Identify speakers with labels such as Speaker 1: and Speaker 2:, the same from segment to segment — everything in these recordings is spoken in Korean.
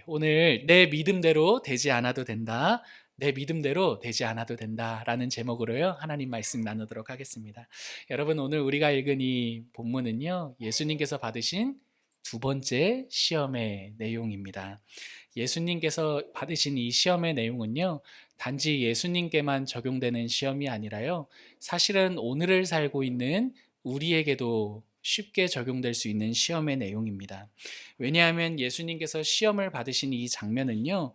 Speaker 1: 오늘 내 믿음대로 되지 않아도 된다. 내 믿음대로 되지 않아도 된다라는 제목으로요. 하나님 말씀 나누도록 하겠습니다. 여러분, 오늘 우리가 읽은 이 본문은요. 예수님께서 받으신 두 번째 시험의 내용입니다. 예수님께서 받으신 이 시험의 내용은요. 단지 예수님께만 적용되는 시험이 아니라요. 사실은 오늘을 살고 있는 우리에게도 쉽게 적용될 수 있는 시험의 내용입니다. 왜냐하면 예수님께서 시험을 받으신 이 장면은요,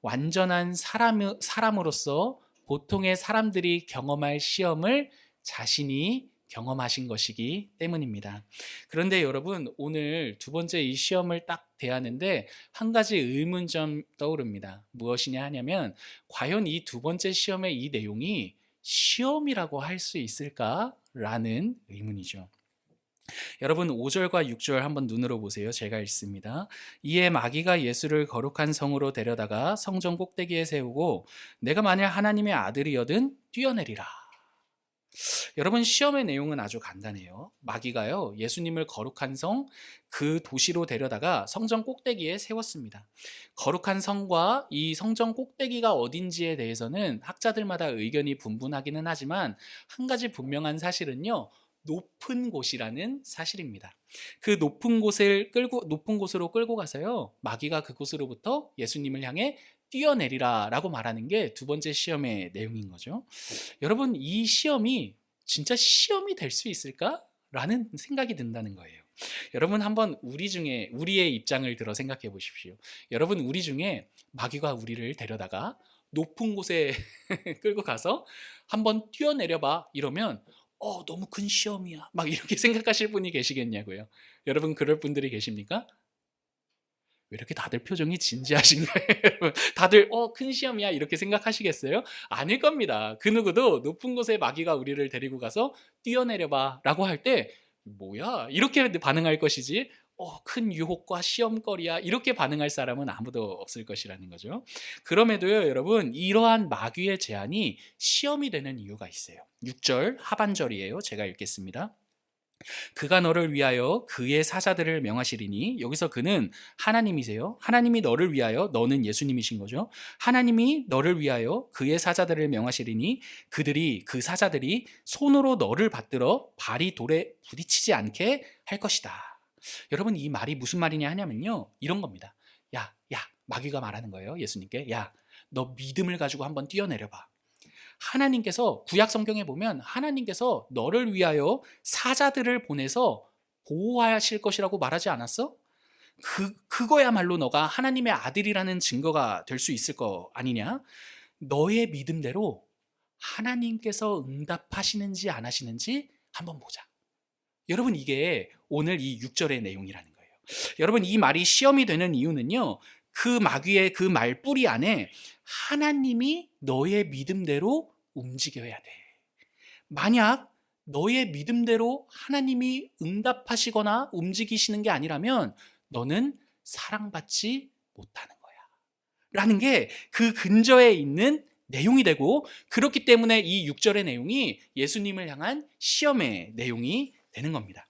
Speaker 1: 완전한 사람으로서 보통의 사람들이 경험할 시험을 자신이 경험하신 것이기 때문입니다. 그런데 여러분, 오늘 두 번째 이 시험을 딱 대하는데 한 가지 의문점 떠오릅니다. 무엇이냐 하냐면, 과연 이 두 번째 시험의 이 내용이 시험이라고 할 수 있을까라는 의문이죠. 여러분, 5절과 6절 한번 눈으로 보세요. 제가 읽습니다. 이에 마귀가 예수를 거룩한 성으로 데려다가 성전 꼭대기에 세우고 내가 만일 하나님의 아들이여든 뛰어내리라. 여러분, 시험의 내용은 아주 간단해요. 마귀가요, 예수님을 거룩한 성, 그 도시로 데려다가 성전 꼭대기에 세웠습니다. 거룩한 성과 이 성전 꼭대기가 어딘지에 대해서는 학자들마다 의견이 분분하기는 하지만 한 가지 분명한 사실은요, 높은 곳이라는 사실입니다. 그 높은 곳으로 끌고 가서요, 마귀가 그곳으로부터 예수님을 향해 뛰어내리라 라고 말하는 게 두 번째 시험의 내용인 거죠. 여러분, 이 시험이 진짜 시험이 될 수 있을까? 라는 생각이 든다는 거예요. 여러분, 한번 우리의 입장을 들어 생각해 보십시오. 여러분, 우리 중에 마귀가 우리를 데려다가 높은 곳에 끌고 가서 한번 뛰어내려봐 이러면 너무 큰 시험이야 막 이렇게 생각하실 분이 계시겠냐고요. 여러분, 그럴 분들이 계십니까? 왜 이렇게 다들 표정이 진지하신가요? 다들 큰 시험이야 이렇게 생각하시겠어요? 아닐 겁니다. 그 누구도 높은 곳에 마귀가 우리를 데리고 가서 뛰어내려봐 라고 할 때 뭐야 이렇게 반응할 것이지, 큰 유혹과 시험거리야 이렇게 반응할 사람은 아무도 없을 것이라는 거죠. 그럼에도요, 여러분, 이러한 마귀의 제안이 시험이 되는 이유가 있어요. 6절 하반절이에요. 제가 읽겠습니다. 그가 너를 위하여 그의 사자들을 명하시리니, 여기서 그는 하나님이세요. 하나님이 너를 위하여, 너는 예수님이신 거죠. 하나님이 너를 위하여 그의 사자들을 명하시리니 그 사자들이 손으로 너를 받들어 발이 돌에 부딪히지 않게 할 것이다. 여러분, 이 말이 무슨 말이냐 하냐면요, 이런 겁니다. 야, 마귀가 말하는 거예요. 예수님께. 야, 너 믿음을 가지고 한번 뛰어내려봐. 하나님께서 구약 성경에 보면 하나님께서 너를 위하여 사자들을 보내서 보호하실 것이라고 말하지 않았어? 그거야말로 너가 하나님의 아들이라는 증거가 될 수 있을 거 아니냐? 너의 믿음대로 하나님께서 응답하시는지 안 하시는지 한번 보자. 여러분, 이게 오늘 이 6절의 내용이라는 거예요. 여러분, 이 말이 시험이 되는 이유는요, 그 마귀의 그 말뿌리 안에 하나님이 너의 믿음대로 움직여야 돼. 만약 너의 믿음대로 하나님이 응답하시거나 움직이시는 게 아니라면 너는 사랑받지 못하는 거야 라는 게 그 근저에 있는 내용이 되고, 그렇기 때문에 이 6절의 내용이 예수님을 향한 시험의 내용이 되는 겁니다.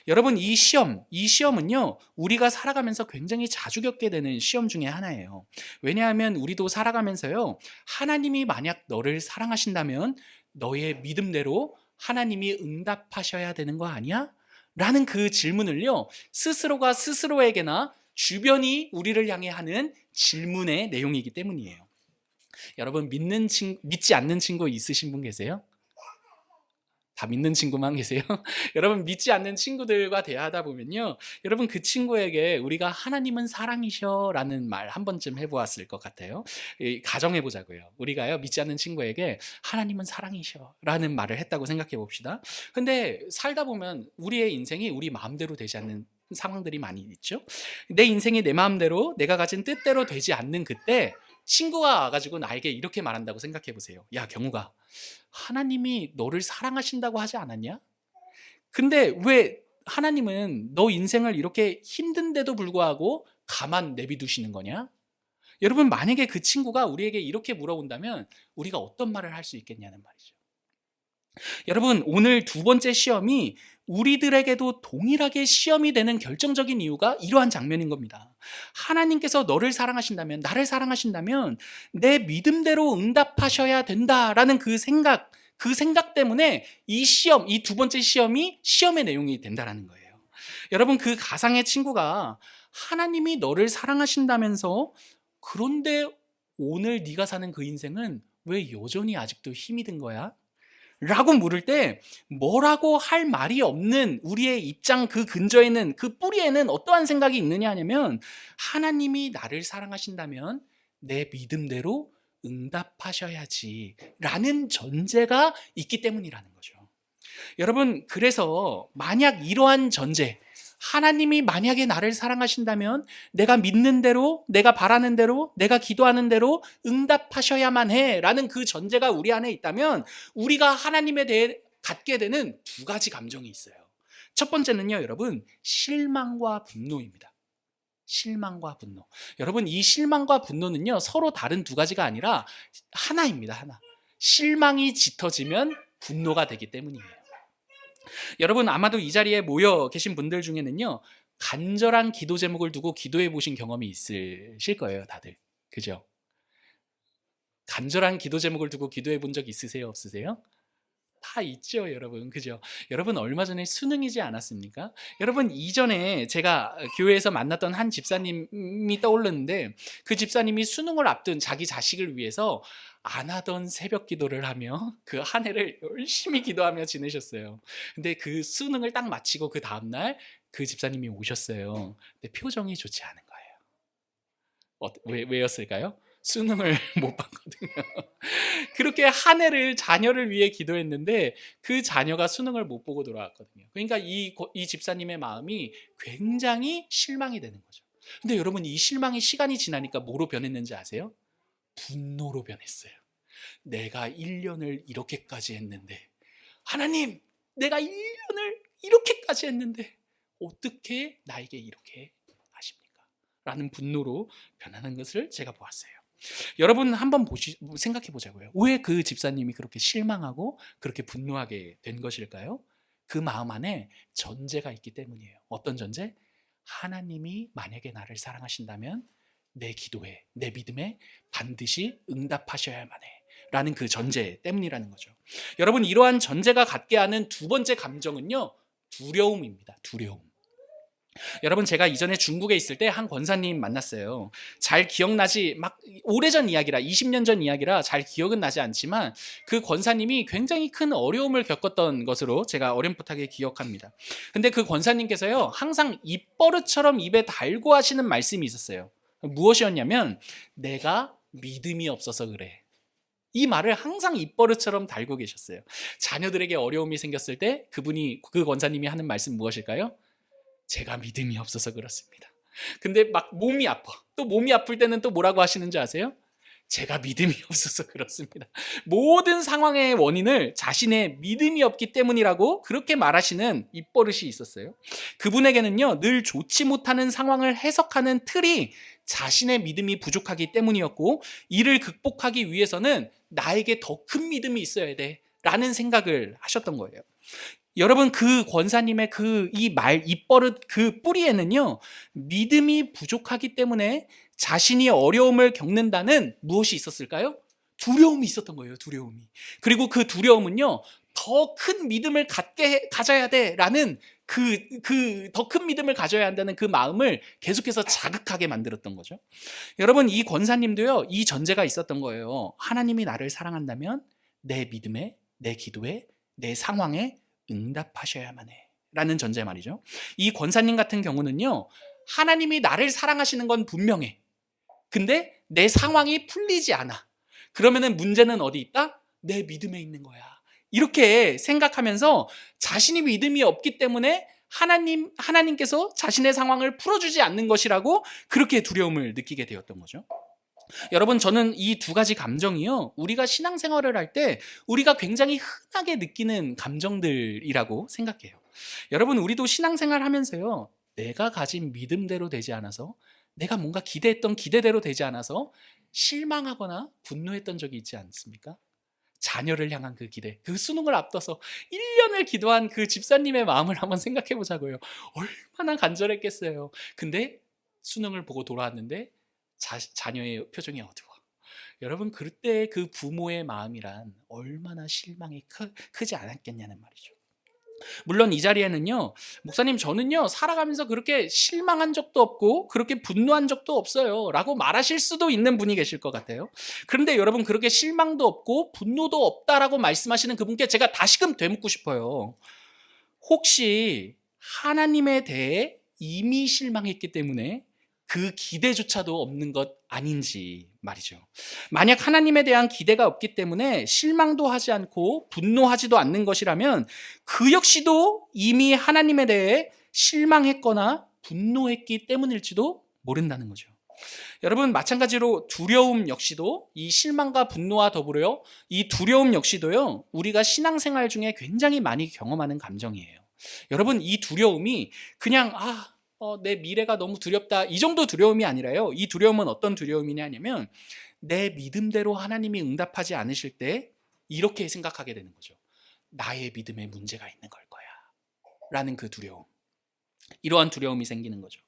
Speaker 1: 여러분, 이 시험은요, 우리가 살아가면서 굉장히 자주 겪게 되는 시험 중에 하나예요. 왜냐하면 우리도 살아가면서요, 하나님이 만약 너를 사랑하신다면 너의 믿음대로 하나님이 응답하셔야 되는 거 아니야? 라는 그 질문을요, 스스로가 스스로에게나 주변이 우리를 향해 하는 질문의 내용이기 때문이에요. 여러분, 믿지 않는 친구 있으신 분 계세요? 다 믿는 친구만 계세요? 여러분, 믿지 않는 친구들과 대화하다 보면요, 여러분, 그 친구에게 우리가 하나님은 사랑이셔 라는 말 한 번쯤 해보았을 것 같아요. 가정해 보자고요. 우리가요, 믿지 않는 친구에게 하나님은 사랑이셔 라는 말을 했다고 생각해 봅시다. 근데 살다 보면 우리의 인생이 우리 마음대로 되지 않는 상황들이 많이 있죠. 내 인생이 내 마음대로, 내가 가진 뜻대로 되지 않는 그때 친구가 와가지고 나에게 이렇게 말한다고 생각해 보세요. 야, 경우가, 하나님이 너를 사랑하신다고 하지 않았냐? 근데 왜 하나님은 너 인생을 이렇게 힘든데도 불구하고 가만 내비두시는 거냐? 여러분, 만약에 그 친구가 우리에게 이렇게 물어본다면 우리가 어떤 말을 할 수 있겠냐는 말이죠. 여러분, 오늘 두 번째 시험이 우리들에게도 동일하게 시험이 되는 결정적인 이유가 이러한 장면인 겁니다. 하나님께서 너를 사랑하신다면, 나를 사랑하신다면 내 믿음대로 응답하셔야 된다라는 그 생각 때문에 이 시험, 이 두 번째 시험이 시험의 내용이 된다라는 거예요. 여러분, 그 가상의 친구가 하나님이 너를 사랑하신다면서 그런데 오늘 네가 사는 그 인생은 왜 여전히 아직도 힘이 든 거야? 라고 물을 때 뭐라고 할 말이 없는 우리의 입장 그 근저에는, 그 뿌리에는 어떠한 생각이 있느냐 하냐면, 하나님이 나를 사랑하신다면 내 믿음대로 응답하셔야지 라는 전제가 있기 때문이라는 거죠. 여러분, 그래서 만약 이러한 전제, 하나님이 만약에 나를 사랑하신다면 내가 믿는 대로, 내가 바라는 대로, 내가 기도하는 대로 응답하셔야만 해 라는 그 전제가 우리 안에 있다면, 우리가 하나님에 대해 갖게 되는 두 가지 감정이 있어요. 첫 번째는요, 여러분, 실망과 분노입니다. 실망과 분노. 여러분, 이 실망과 분노는요, 서로 다른 두 가지가 아니라 하나입니다. 하나. 실망이 짙어지면 분노가 되기 때문이에요. 여러분, 아마도 이 자리에 모여 계신 분들 중에는요, 간절한 기도 제목을 두고 기도해 보신 경험이 있으실 거예요, 다들. 그죠? 간절한 기도 제목을 두고 기도해 본 적 있으세요, 없으세요? 다 있죠, 여러분. 그죠? 여러분, 얼마 전에 수능이지 않았습니까? 여러분, 이전에 제가 교회에서 만났던 한 집사님이 떠오르는데, 그 집사님이 수능을 앞둔 자기 자식을 위해서 안 하던 새벽 기도를 하며 그 한 해를 열심히 기도하며 지내셨어요. 근데 그 수능을 딱 마치고 그 다음날 그 집사님이 오셨어요. 근데 표정이 좋지 않은 거예요. 왜였을까요? 수능을 못 봤거든요. 그렇게 한 해를 자녀를 위해 기도했는데 그 자녀가 수능을 못 보고 돌아왔거든요. 그러니까 이 집사님의 마음이 굉장히 실망이 되는 거죠. 근데 여러분, 이 실망이 시간이 지나니까 뭐로 변했는지 아세요? 분노로 변했어요. 내가 1년을 이렇게까지 했는데, 하나님, 내가 1년을 이렇게까지 했는데 어떻게 나에게 이렇게 하십니까? 라는 분노로 변하는 것을 제가 보았어요. 여러분, 한번 생각해 보자고요. 왜 그 집사님이 그렇게 실망하고 그렇게 분노하게 된 것일까요? 그 마음 안에 전제가 있기 때문이에요. 어떤 전제? 하나님이 만약에 나를 사랑하신다면 내 기도에, 내 믿음에 반드시 응답하셔야만 해 라는 그 전제 때문이라는 거죠. 여러분, 이러한 전제가 갖게 하는 두 번째 감정은요, 두려움입니다. 두려움. 여러분, 제가 이전에 중국에 있을 때 한 권사님 만났어요. 잘 기억나지, 막 오래전 이야기라, 20년 전 이야기라 잘 기억은 나지 않지만 그 권사님이 굉장히 큰 어려움을 겪었던 것으로 제가 어렴풋하게 기억합니다. 근데 그 권사님께서요, 항상 입버릇처럼 입에 달고 하시는 말씀이 있었어요. 무엇이었냐면, 내가 믿음이 없어서 그래. 이 말을 항상 입버릇처럼 달고 계셨어요. 자녀들에게 어려움이 생겼을 때 그 권사님이 하는 말씀 무엇일까요? 제가 믿음이 없어서 그렇습니다. 근데 막 몸이 아파. 또 몸이 아플 때는 또 뭐라고 하시는지 아세요? 제가 믿음이 없어서 그렇습니다. 모든 상황의 원인을 자신의 믿음이 없기 때문이라고 그렇게 말하시는 입버릇이 있었어요. 그분에게는요, 늘 좋지 못하는 상황을 해석하는 틀이 자신의 믿음이 부족하기 때문이었고, 이를 극복하기 위해서는 나에게 더 큰 믿음이 있어야 돼 라는 생각을 하셨던 거예요. 여러분, 그 권사님의 입버릇 그 뿌리에는요, 믿음이 부족하기 때문에 자신이 어려움을 겪는다는 무엇이 있었을까요? 두려움이 있었던 거예요, 두려움이. 그리고 그 두려움은요, 더 큰 믿음을 가져야 돼 라는 더 큰 믿음을 가져야 한다는 그 마음을 계속해서 자극하게 만들었던 거죠. 여러분, 이 권사님도요, 이 전제가 있었던 거예요. 하나님이 나를 사랑한다면 내 믿음에, 내 기도에, 내 상황에 응답하셔야만 해 라는 전제 말이죠. 이 권사님 같은 경우는요, 하나님이 나를 사랑하시는 건 분명해. 근데 내 상황이 풀리지 않아. 그러면은 문제는 어디 있다? 내 믿음에 있는 거야. 이렇게 생각하면서 자신이 믿음이 없기 때문에 하나님께서 자신의 상황을 풀어주지 않는 것이라고 그렇게 두려움을 느끼게 되었던 거죠. 여러분, 저는 이 두 가지 감정이요, 우리가 신앙생활을 할 때 우리가 굉장히 흔하게 느끼는 감정들이라고 생각해요. 여러분, 우리도 신앙생활 하면서요, 내가 가진 믿음대로 되지 않아서, 내가 뭔가 기대했던 기대대로 되지 않아서 실망하거나 분노했던 적이 있지 않습니까? 자녀를 향한 그 기대, 그 수능을 앞둬서 1년을 기도한 그 집사님의 마음을 한번 생각해 보자고요. 얼마나 간절했겠어요. 근데 수능을 보고 돌아왔는데 자녀의 표정이 어두워. 여러분, 그때 그 부모의 마음이란 얼마나 실망이 크지 않았겠냐는 말이죠. 물론 이 자리에는요, 목사님 저는요 살아가면서 그렇게 실망한 적도 없고 그렇게 분노한 적도 없어요 라고 말하실 수도 있는 분이 계실 것 같아요. 그런데 여러분, 그렇게 실망도 없고 분노도 없다라고 말씀하시는 그분께 제가 다시금 되묻고 싶어요. 혹시 하나님에 대해 이미 실망했기 때문에 그 기대조차도 없는 것 아닌지 말이죠. 만약 하나님에 대한 기대가 없기 때문에 실망도 하지 않고 분노하지도 않는 것이라면 그 역시도 이미 하나님에 대해 실망했거나 분노했기 때문일지도 모른다는 거죠. 여러분, 마찬가지로 두려움 역시도 이 실망과 분노와 더불어요, 이 두려움 역시도요 우리가 신앙생활 중에 굉장히 많이 경험하는 감정이에요. 여러분, 이 두려움이 그냥 내 미래가 너무 두렵다 이 정도 두려움이 아니라요, 이 두려움은 어떤 두려움이냐면 내 믿음대로 하나님이 응답하지 않으실 때 이렇게 생각하게 되는 거죠. 나의 믿음에 문제가 있는 걸 거야 라는 그 두려움, 이러한 두려움이 생기는 거죠.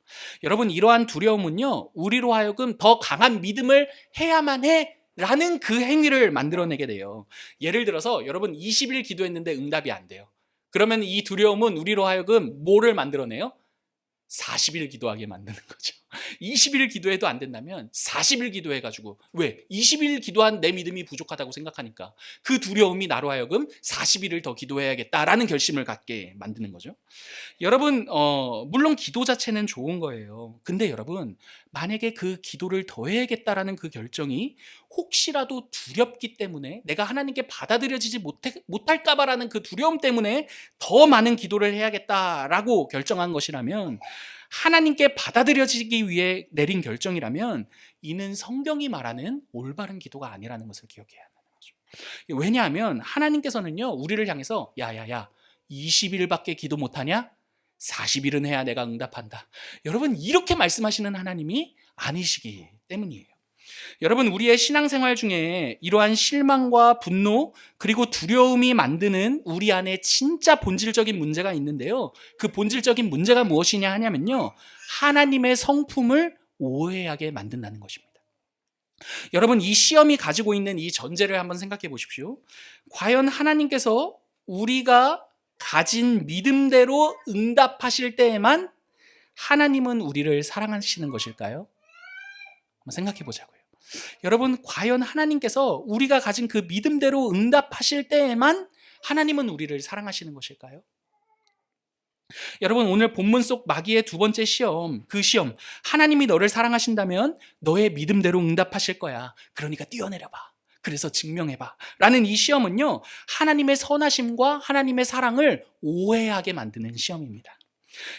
Speaker 1: 여러분, 이러한 두려움은요 우리로 하여금 더 강한 믿음을 해야만 해 라는 그 행위를 만들어내게 돼요. 예를 들어서 여러분 20일 기도했는데 응답이 안 돼요. 그러면 이 두려움은 우리로 하여금 뭐를 만들어내요? 40일 기도하게 만드는 거죠. 20일 기도해도 안 된다면 40일 기도해가지고, 왜? 20일 기도한 내 믿음이 부족하다고 생각하니까 그 두려움이 나로 하여금 40일을 더 기도해야겠다라는 결심을 갖게 만드는 거죠. 여러분, 물론 기도 자체는 좋은 거예요. 근데 여러분, 만약에 그 기도를 더 해야겠다라는 그 결정이 혹시라도 두렵기 때문에, 내가 하나님께 받아들여지지 못할까봐라는 그 두려움 때문에 더 많은 기도를 해야겠다라고 결정한 것이라면, 하나님께 받아들여지기 위해 내린 결정이라면 이는 성경이 말하는 올바른 기도가 아니라는 것을 기억해야 한다는 거죠. 왜냐하면 하나님께서는요 우리를 향해서 야야야 20일밖에 기도 못하냐? 40일은 해야 내가 응답한다. 여러분, 이렇게 말씀하시는 하나님이 아니시기 때문이에요. 여러분, 우리의 신앙생활 중에 이러한 실망과 분노 그리고 두려움이 만드는 우리 안에 진짜 본질적인 문제가 있는데요, 그 본질적인 문제가 무엇이냐 하냐면요, 하나님의 성품을 오해하게 만든다는 것입니다. 여러분, 이 시험이 가지고 있는 이 전제를 한번 생각해 보십시오. 과연 하나님께서 우리가 가진 믿음대로 응답하실 때에만 하나님은 우리를 사랑하시는 것일까요? 한번 생각해 보자고요. 여러분, 과연 하나님께서 우리가 가진 그 믿음대로 응답하실 때에만 하나님은 우리를 사랑하시는 것일까요? 여러분, 오늘 본문 속 마귀의 두 번째 시험, 그 시험, 하나님이 너를 사랑하신다면 너의 믿음대로 응답하실 거야. 그러니까 뛰어내려봐. 그래서 증명해봐. 라는 이 시험은요, 하나님의 선하심과 하나님의 사랑을 오해하게 만드는 시험입니다.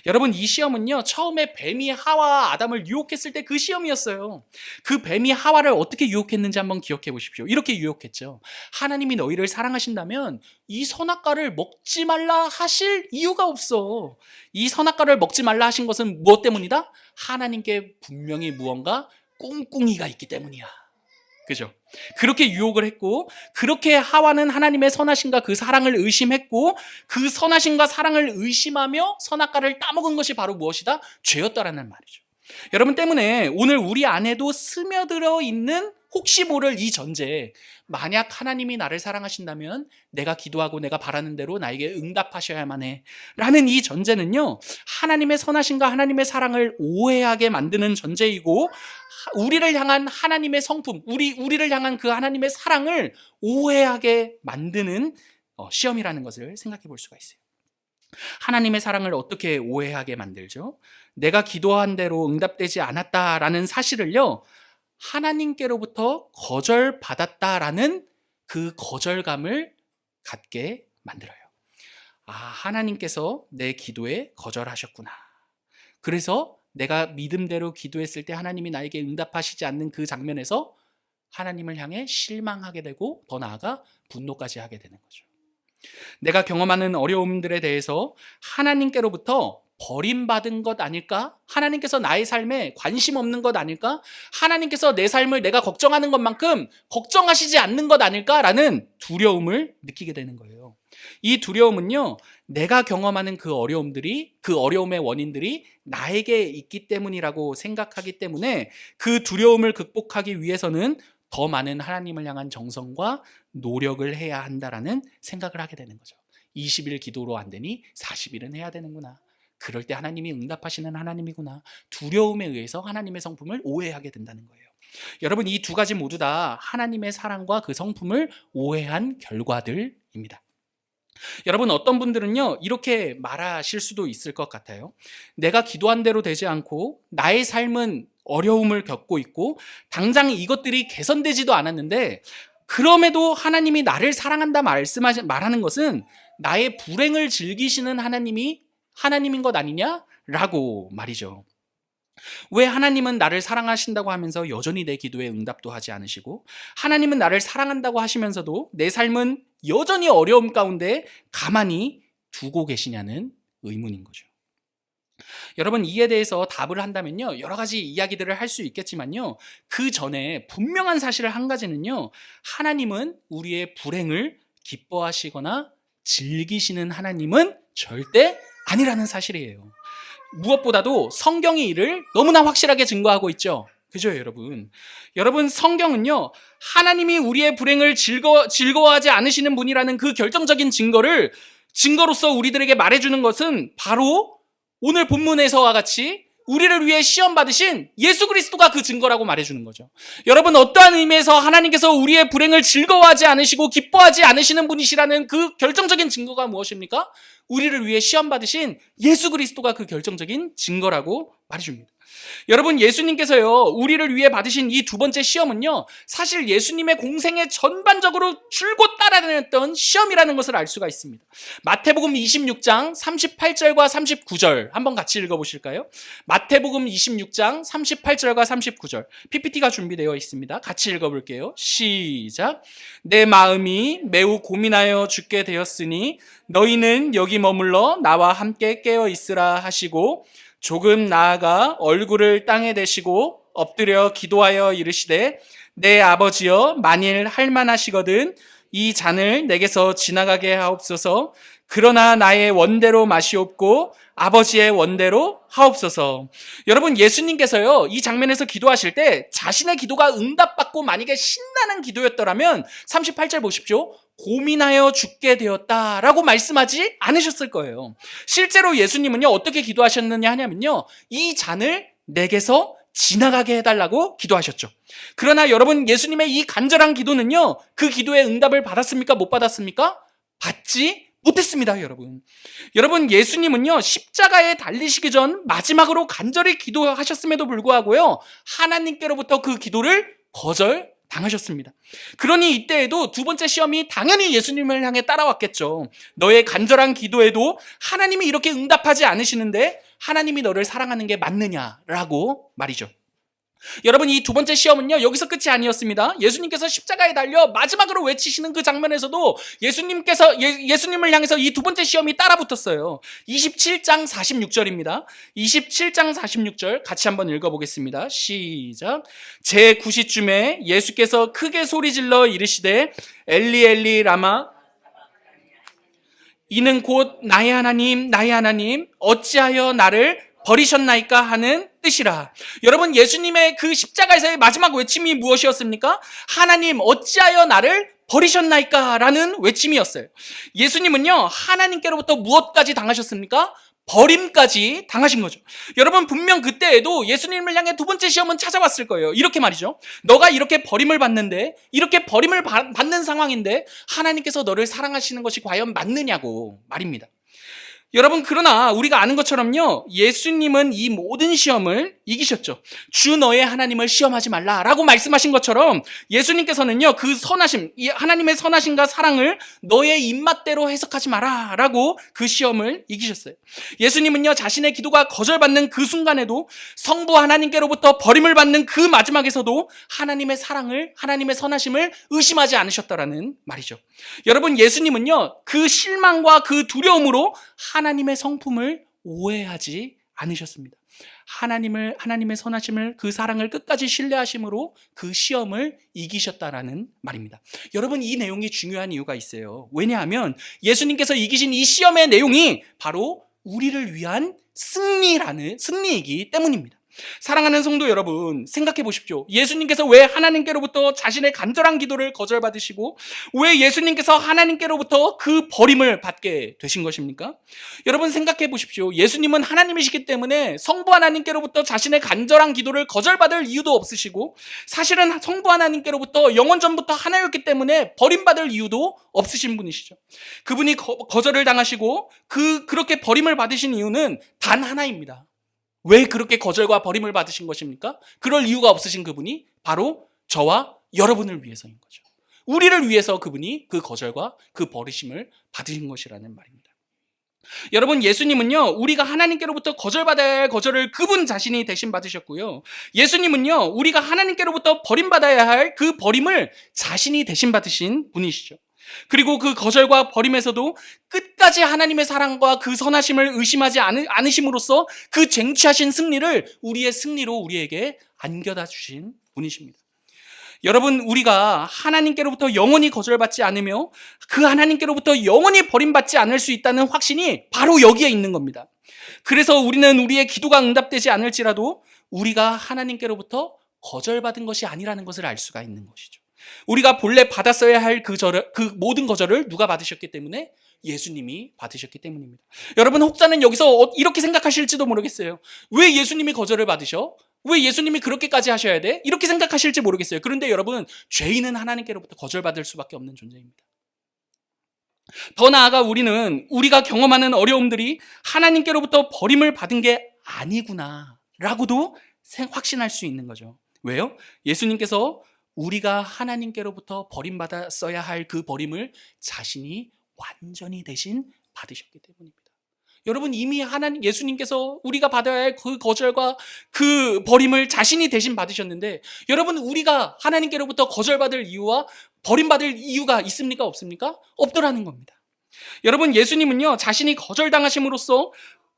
Speaker 1: 여러분, 이 시험은요 처음에 뱀이 하와 아담을 유혹했을 때 그 시험이었어요. 그 뱀이 하와를 어떻게 유혹했는지 한번 기억해 보십시오. 이렇게 유혹했죠. 하나님이 너희를 사랑하신다면 이 선악과를 먹지 말라 하실 이유가 없어. 이 선악과를 먹지 말라 하신 것은 무엇 때문이다? 하나님께 분명히 무언가 꿍꿍이가 있기 때문이야. 그죠? 그렇게 유혹을 했고, 그렇게 하와는 하나님의 선하심과 그 사랑을 의심했고, 그 선하심과 사랑을 의심하며 선악과를 따먹은 것이 바로 무엇이다? 죄였다라는 말이죠. 여러분, 때문에 오늘 우리 안에도 스며들어 있는 혹시 모를 이 전제, 만약 하나님이 나를 사랑하신다면 내가 기도하고 내가 바라는 대로 나에게 응답하셔야만 해 라는 이 전제는요, 하나님의 선하심과 하나님의 사랑을 오해하게 만드는 전제이고, 우리를 향한 하나님의 성품, 우리를 향한 그 하나님의 사랑을 오해하게 만드는 시험이라는 것을 생각해 볼 수가 있어요. 하나님의 사랑을 어떻게 오해하게 만들죠? 내가 기도한 대로 응답되지 않았다라는 사실을요, 하나님께로부터 거절받았다라는 그 거절감을 갖게 만들어요. 하나님께서 내 기도에 거절하셨구나. 그래서 내가 믿음대로 기도했을 때 하나님이 나에게 응답하시지 않는 그 장면에서 하나님을 향해 실망하게 되고, 더 나아가 분노까지 하게 되는 거죠. 내가 경험하는 어려움들에 대해서 하나님께로부터 버림받은 것 아닐까? 하나님께서 나의 삶에 관심 없는 것 아닐까? 하나님께서 내 삶을 내가 걱정하는 것만큼 걱정하시지 않는 것 아닐까라는 두려움을 느끼게 되는 거예요. 이 두려움은요, 내가 경험하는 그 어려움들이, 그 어려움의 원인들이 나에게 있기 때문이라고 생각하기 때문에 그 두려움을 극복하기 위해서는 더 많은 하나님을 향한 정성과 노력을 해야 한다라는 생각을 하게 되는 거죠. 20일 기도로 안 되니 40일은 해야 되는구나. 그럴 때 하나님이 응답하시는 하나님이구나. 두려움에 의해서 하나님의 성품을 오해하게 된다는 거예요. 여러분, 이 두 가지 모두 다 하나님의 사랑과 그 성품을 오해한 결과들입니다. 여러분, 어떤 분들은요, 이렇게 말하실 수도 있을 것 같아요. 내가 기도한 대로 되지 않고 나의 삶은 어려움을 겪고 있고 당장 이것들이 개선되지도 않았는데 그럼에도 하나님이 나를 사랑한다 말하는 것은 나의 불행을 즐기시는 하나님인 것 아니냐라고 말이죠. 왜 하나님은 나를 사랑하신다고 하면서 여전히 내 기도에 응답도 하지 않으시고, 하나님은 나를 사랑한다고 하시면서도 내 삶은 여전히 어려움 가운데 가만히 두고 계시냐는 의문인 거죠. 여러분, 이에 대해서 답을 한다면요, 여러 가지 이야기들을 할 수 있겠지만요, 그 전에 분명한 사실을 한 가지는요, 하나님은 우리의 불행을 기뻐하시거나 즐기시는 하나님은 절대 아니라는 사실이에요. 무엇보다도 성경이 이를 너무나 확실하게 증거하고 있죠. 그죠, 여러분? 여러분, 성경은요, 하나님이 우리의 불행을 즐거워하지 않으시는 분이라는 그 결정적인 증거로서 우리들에게 말해주는 것은 바로 오늘 본문에서와 같이 우리를 위해 시험 받으신 예수 그리스도가 그 증거라고 말해주는 거죠. 여러분, 어떠한 의미에서 하나님께서 우리의 불행을 즐거워하지 않으시고 기뻐하지 않으시는 분이시라는 그 결정적인 증거가 무엇입니까? 우리를 위해 시험 받으신 예수 그리스도가 그 결정적인 증거라고 말해줍니다. 여러분, 예수님께서요, 우리를 위해 받으신 이 두 번째 시험은요, 사실 예수님의 공생에 전반적으로 줄곧 따라다녔던 시험이라는 것을 알 수가 있습니다. 마태복음 26장 38절과 39절 한번 같이 읽어보실까요? 마태복음 26장 38절과 39절 PPT가 준비되어 있습니다. 같이 읽어볼게요. 시작. 내 마음이 매우 고민하여 죽게 되었으니 너희는 여기 머물러 나와 함께 깨어 있으라 하시고, 조금 나아가 얼굴을 땅에 대시고 엎드려 기도하여 이르시되, 내 아버지여, 만일 할만하시거든 이 잔을 내게서 지나가게 하옵소서. 그러나 나의 원대로 마시옵고 아버지의 원대로 하옵소서. 여러분, 예수님께서요, 이 장면에서 기도하실 때 자신의 기도가 응답받고 만약에 신나는 기도였더라면 38절 보십시오. 고민하여 죽게 되었다라고 말씀하지 않으셨을 거예요. 실제로 예수님은요, 어떻게 기도하셨느냐 하냐면요, 이 잔을 내게서 지나가게 해달라고 기도하셨죠. 그러나 여러분, 예수님의 이 간절한 기도는요, 그 기도의 응답을 받았습니까? 못 받았습니까? 받지 못했습니다, 여러분. 여러분, 예수님은요, 십자가에 달리시기 전 마지막으로 간절히 기도하셨음에도 불구하고요, 하나님께로부터 그 기도를 거절당하셨습니다. 그러니 이때에도 두 번째 시험이 당연히 예수님을 향해 따라왔겠죠. 너의 간절한 기도에도 하나님이 이렇게 응답하지 않으시는데 하나님이 너를 사랑하는 게 맞느냐라고 말이죠. 여러분, 이 두 번째 시험은요, 여기서 끝이 아니었습니다. 예수님께서 십자가에 달려 마지막으로 외치시는 그 장면에서도 예수님을 향해서 이 두 번째 시험이 따라붙었어요. 27장 46절입니다. 27장 46절 같이 한번 읽어보겠습니다. 시작. 제9시쯤에 예수께서 크게 소리질러 이르시되, 엘리 엘리 라마, 이는 곧 나의 하나님 나의 하나님 어찌하여 나를 버리셨나이까 하는 뜻이라. 여러분, 예수님의 그 십자가에서의 마지막 외침이 무엇이었습니까? 하나님 어찌하여 나를 버리셨나이까 라는 외침이었어요. 예수님은요, 하나님께로부터 무엇까지 당하셨습니까? 버림까지 당하신 거죠. 여러분, 분명 그때에도 예수님을 향해 두 번째 시험은 찾아왔을 거예요. 이렇게 말이죠. 너가 이렇게 버림을 받는데, 이렇게 버림을 받는 상황인데 하나님께서 너를 사랑하시는 것이 과연 맞느냐고 말입니다. 여러분, 그러나 우리가 아는 것처럼요, 예수님은 이 모든 시험을 이기셨죠. 주 너의 하나님을 시험하지 말라라고 말씀하신 것처럼 예수님께서는요, 그 선하심, 하나님의 선하심과 사랑을 너의 입맛대로 해석하지 마라라고 그 시험을 이기셨어요. 예수님은요, 자신의 기도가 거절받는 그 순간에도 성부 하나님께로부터 버림을 받는 그 마지막에서도 하나님의 사랑을, 하나님의 선하심을 의심하지 않으셨다라는 말이죠. 여러분, 예수님은요, 그 실망과 그 두려움으로 하나님의 성품을 오해하지 않으셨습니다. 하나님의 선하심을, 그 사랑을 끝까지 신뢰하심으로 그 시험을 이기셨다라는 말입니다. 여러분, 이 내용이 중요한 이유가 있어요. 왜냐하면 예수님께서 이기신 이 시험의 내용이 바로 우리를 위한 승리이기 때문입니다. 사랑하는 성도 여러분, 생각해 보십시오. 예수님께서 왜 하나님께로부터 자신의 간절한 기도를 거절받으시고 왜 예수님께서 하나님께로부터 그 버림을 받게 되신 것입니까? 여러분, 생각해 보십시오. 예수님은 하나님이시기 때문에 성부 하나님께로부터 자신의 간절한 기도를 거절받을 이유도 없으시고, 사실은 성부 하나님께로부터 영원전부터 하나였기 때문에 버림받을 이유도 없으신 분이시죠. 그분이 거절을 당하시고 그렇게 버림을 받으신 이유는 단 하나입니다. 왜 그렇게 거절과 버림을 받으신 것입니까? 그럴 이유가 없으신 그분이 바로 저와 여러분을 위해서인 거죠. 우리를 위해서 그분이 그 거절과 그 버리심을 받으신 것이라는 말입니다. 여러분, 예수님은요, 우리가 하나님께로부터 거절받아야 할 거절을 그분 자신이 대신 받으셨고요, 예수님은요, 우리가 하나님께로부터 버림받아야 할 그 버림을 자신이 대신 받으신 분이시죠. 그리고 그 거절과 버림에서도 끝까지 하나님의 사랑과 그 선하심을 의심하지 않으심으로써 그 쟁취하신 승리를 우리의 승리로 우리에게 안겨다 주신 분이십니다. 여러분, 우리가 하나님께로부터 영원히 거절받지 않으며 그 하나님께로부터 영원히 버림받지 않을 수 있다는 확신이 바로 여기에 있는 겁니다. 그래서 우리는 우리의 기도가 응답되지 않을지라도 우리가 하나님께로부터 거절받은 것이 아니라는 것을 알 수가 있는 것이죠. 우리가 본래 받았어야 할 그 모든 거절을 누가 받으셨기 때문에? 예수님이 받으셨기 때문입니다. 여러분, 혹자는 여기서 이렇게 생각하실지도 모르겠어요. 왜 예수님이 거절을 받으셔? 왜 예수님이 그렇게까지 하셔야 돼? 이렇게 생각하실지 모르겠어요. 그런데 여러분, 죄인은 하나님께로부터 거절받을 수밖에 없는 존재입니다. 더 나아가 우리가 경험하는 어려움들이 하나님께로부터 버림을 받은 게 아니구나 라고도 확신할 수 있는 거죠. 왜요? 예수님께서 우리가 하나님께로부터 버림받았어야 할 그 버림을 자신이 완전히 대신 받으셨기 때문입니다. 여러분, 이미 예수님께서 우리가 받아야 할 그 거절과 그 버림을 자신이 대신 받으셨는데, 여러분, 우리가 하나님께로부터 거절받을 이유와 버림받을 이유가 있습니까? 없습니까? 없더라는 겁니다. 여러분, 예수님은요, 자신이 거절당하심으로써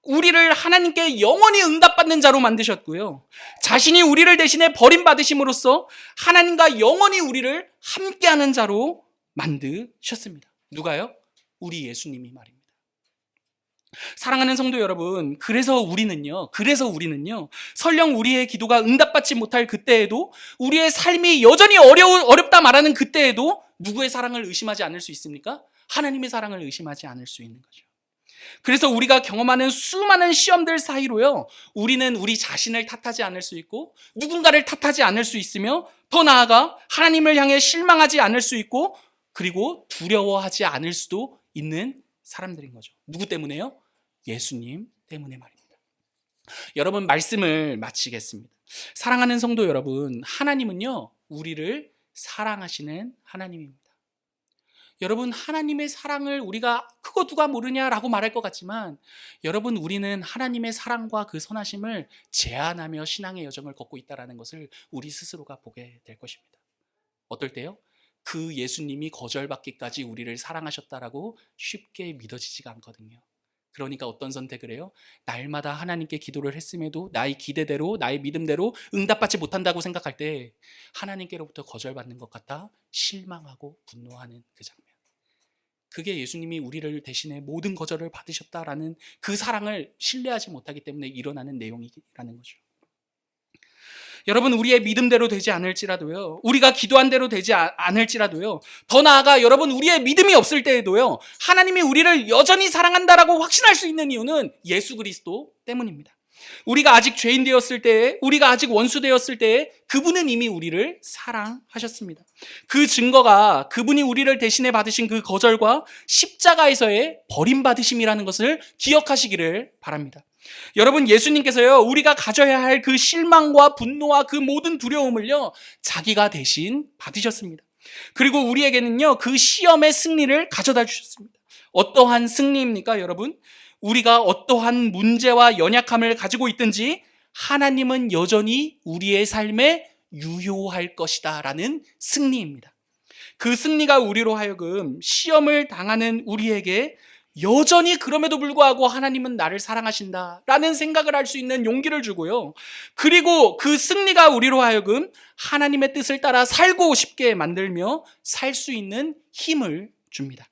Speaker 1: 우리를 하나님께 영원히 응답받는 자로 만드셨고요, 자신이 우리를 대신해 버림받으심으로써 하나님과 영원히 우리를 함께하는 자로 만드셨습니다. 누가요? 우리 예수님이 말입니다. 사랑하는 성도 여러분, 그래서 우리는요, 설령 우리의 기도가 응답받지 못할 그때에도, 우리의 삶이 여전히 어렵다 말하는 그때에도 누구의 사랑을 의심하지 않을 수 있습니까? 하나님의 사랑을 의심하지 않을 수 있는 거죠. 그래서 우리가 경험하는 수많은 시험들 사이로요, 우리는 우리 자신을 탓하지 않을 수 있고 누군가를 탓하지 않을 수 있으며, 더 나아가 하나님을 향해 실망하지 않을 수 있고, 그리고 두려워하지 않을 수도 있는 사람들인 거죠. 누구 때문에요? 예수님 때문에 말입니다. 여러분, 말씀을 마치겠습니다. 사랑하는 성도 여러분, 하나님은요, 우리를 사랑하시는 하나님입니다. 여러분, 하나님의 사랑을 우리가 그거 누가 모르냐라고 말할 것 같지만, 여러분, 우리는 하나님의 사랑과 그 선하심을 제한하며 신앙의 여정을 걷고 있다는 것을 우리 스스로가 보게 될 것입니다. 어떨 때요? 그 예수님이 거절받기까지 우리를 사랑하셨다라고 쉽게 믿어지지가 않거든요. 그러니까 어떤 선택을 해요? 날마다 하나님께 기도를 했음에도 나의 기대대로, 나의 믿음대로 응답받지 못한다고 생각할 때 하나님께로부터 거절받는 것 같아 실망하고 분노하는 그 장면. 그게 예수님이 우리를 대신해 모든 거절을 받으셨다라는 그 사랑을 신뢰하지 못하기 때문에 일어나는 내용이라는 거죠. 여러분, 우리의 믿음대로 되지 않을지라도요, 우리가 기도한 대로 되지 않을지라도요, 더 나아가 여러분, 우리의 믿음이 없을 때에도요, 하나님이 우리를 여전히 사랑한다라고 확신할 수 있는 이유는 예수 그리스도 때문입니다. 우리가 아직 죄인 되었을 때에, 우리가 아직 원수 되었을 때에 그분은 이미 우리를 사랑하셨습니다. 그 증거가 그분이 우리를 대신해 받으신 그 거절과 십자가에서의 버림받으심이라는 것을 기억하시기를 바랍니다. 여러분, 예수님께서요, 우리가 가져야 할 그 실망과 분노와 그 모든 두려움을요, 자기가 대신 받으셨습니다. 그리고 우리에게는요, 그 시험의 승리를 가져다 주셨습니다. 어떠한 승리입니까, 여러분? 우리가 어떠한 문제와 연약함을 가지고 있든지 하나님은 여전히 우리의 삶에 유효할 것이다 라는 승리입니다. 그 승리가 우리로 하여금 시험을 당하는 우리에게 여전히 그럼에도 불구하고 하나님은 나를 사랑하신다라는 생각을 할 수 있는 용기를 주고요. 그리고 그 승리가 우리로 하여금 하나님의 뜻을 따라 살고 싶게 만들며 살 수 있는 힘을 줍니다.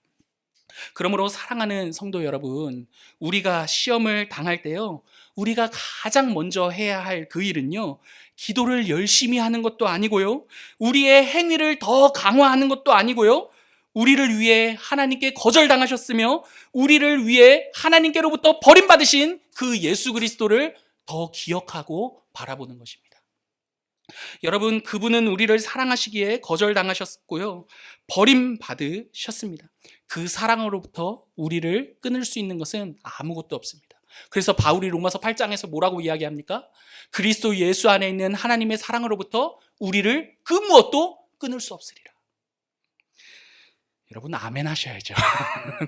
Speaker 1: 그러므로 사랑하는 성도 여러분, 우리가 시험을 당할 때요, 우리가 가장 먼저 해야 할 그 일은요, 기도를 열심히 하는 것도 아니고요, 우리의 행위를 더 강화하는 것도 아니고요, 우리를 위해 하나님께 거절당하셨으며 우리를 위해 하나님께로부터 버림받으신 그 예수 그리스도를 더 기억하고 바라보는 것입니다. 여러분, 그분은 우리를 사랑하시기에 거절당하셨고요, 버림받으셨습니다. 그 사랑으로부터 우리를 끊을 수 있는 것은 아무것도 없습니다. 그래서 바울이 로마서 8장에서 뭐라고 이야기합니까? 그리스도 예수 안에 있는 하나님의 사랑으로부터 우리를 그 무엇도 끊을 수 없으리라. 여러분, 아멘 하셔야죠.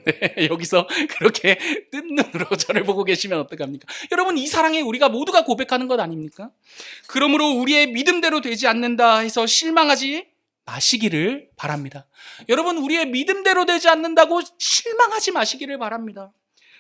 Speaker 1: 네, 여기서 그렇게 뜬 눈으로 저를 보고 계시면 어떡합니까? 여러분, 이 사랑에 우리가 모두가 고백하는 것 아닙니까? 그러므로 우리의 믿음대로 되지 않는다 해서 실망하지 마시기를 바랍니다. 여러분, 우리의 믿음대로 되지 않는다고 실망하지 마시기를 바랍니다.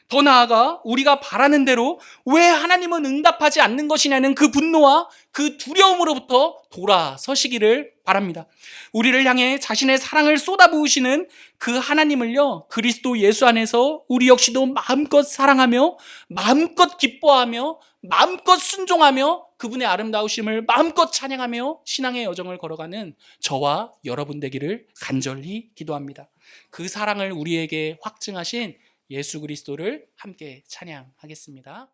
Speaker 1: 더 나아가 우리가 바라는 대로 왜 하나님은 응답하지 않는 것이냐는 그 분노와 그 두려움으로부터 돌아서시기를 바랍니다. 우리를 향해 자신의 사랑을 쏟아부으시는 그 하나님을요, 그리스도 예수 안에서 우리 역시도 마음껏 사랑하며 마음껏 기뻐하며 마음껏 순종하며 그분의 아름다우심을 마음껏 찬양하며 신앙의 여정을 걸어가는 저와 여러분 되기를 간절히 기도합니다. 그 사랑을 우리에게 확증하신 예수 그리스도를 함께 찬양하겠습니다.